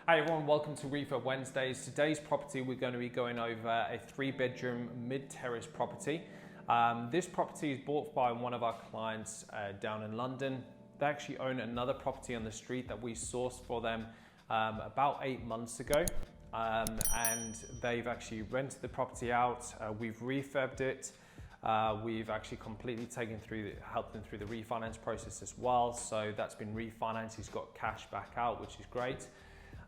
Hi everyone, welcome to Refurb Wednesdays. Today's property we're going to be going over a 3-bedroom mid-terrace property. This property is bought by one of our clients down in London. They actually own another property on the street that we sourced for them about 8 months ago. And they've actually rented the property out. We've refurbed it. We've actually completely helped them through the refinance process as well. So that's been refinanced. He's got cash back out, which is great.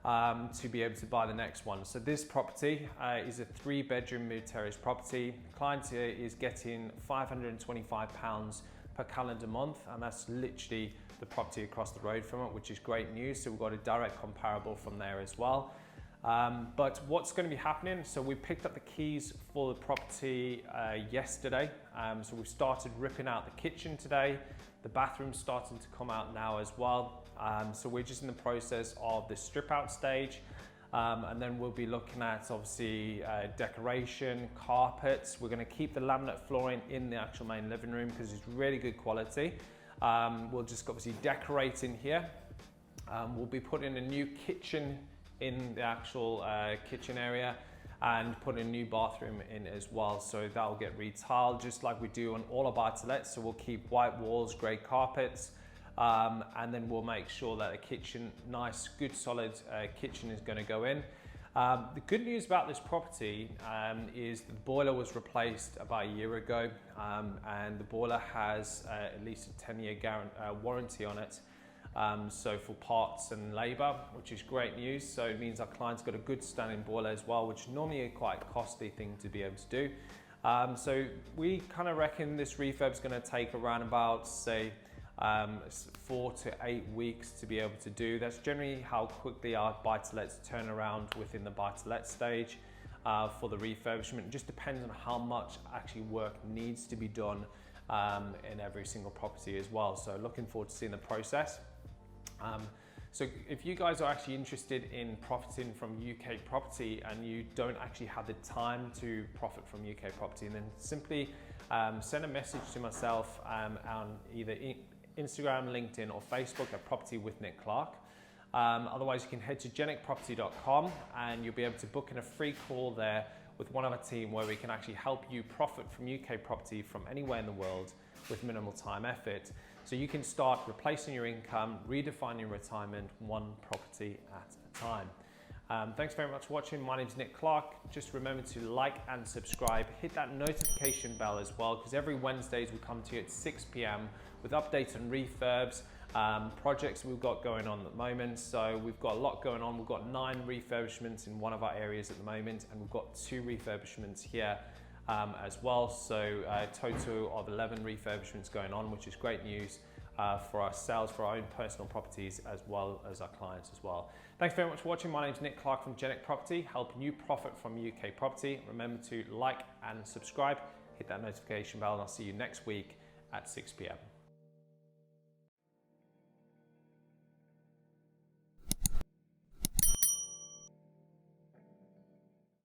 To be able to buy the next one. So this property is a 3-bedroom mid-terrace property. The client here is getting £525 per calendar month, and that's literally the property across the road from it, which is great news. So we've got a direct comparable from there as well. But what's going to be happening, so we picked up the keys for the property yesterday. So we've started ripping out the kitchen today. The bathroom's starting to come out now as well. So we're just in the process of the strip out stage. And then we'll be looking at obviously decoration, carpets. We're going to keep the laminate flooring in the actual main living room because it's really good quality. We'll just obviously decorate in here. We'll be putting a new kitchen in the actual kitchen area and put a new bathroom in as well. So that'll get retiled just like we do on all our buy-to-lets. So we'll keep white walls, grey carpets, and then we'll make sure that a kitchen, nice, good, solid kitchen is going to go in. The good news about this property is the boiler was replaced about a year ago, and the boiler has at least a 10-year warranty on it. So for parts and labour, which is great news. So it means our client's got a good standing boiler as well, which is normally a quite costly thing to be able to do. So we kind of reckon this refurb is going to take around about, say, 4 to 8 weeks to be able to do. That's generally how quickly our buy-to-lets turn around within the buy-to-let stage for the refurbishment. It just depends on how much actually work needs to be done in every single property as well. So looking forward to seeing the process. So if you guys are actually interested in profiting from UK property and you don't actually have the time to profit from UK property, then simply send a message to myself on either Instagram, LinkedIn or Facebook at Property with Nic Clark. Otherwise you can head to jenicproperty.com and you'll be able to book in a free call there with one of our team where we can actually help you profit from UK property from anywhere in the world with minimal time effort. So you can start replacing your income, redefining retirement one property at a time. Thanks very much for watching. My name is Nic Clark. Just remember to like and subscribe. Hit that notification bell as well, because every Wednesdays we come to you at 6 p.m. with updates on refurbs, projects we've got going on at the moment. So we've got a lot going on. We've got 9 refurbishments in one of our areas at the moment, and we've got 2 refurbishments here as well. So a total of 11 refurbishments going on, which is great news for ourselves, for our own personal properties, as well as our clients as well. Thanks very much for watching. My name is Nic Clark from Jenic Property, helping you profit from UK property. Remember to like and subscribe, hit that notification bell, and I'll see you next week at 6 p.m.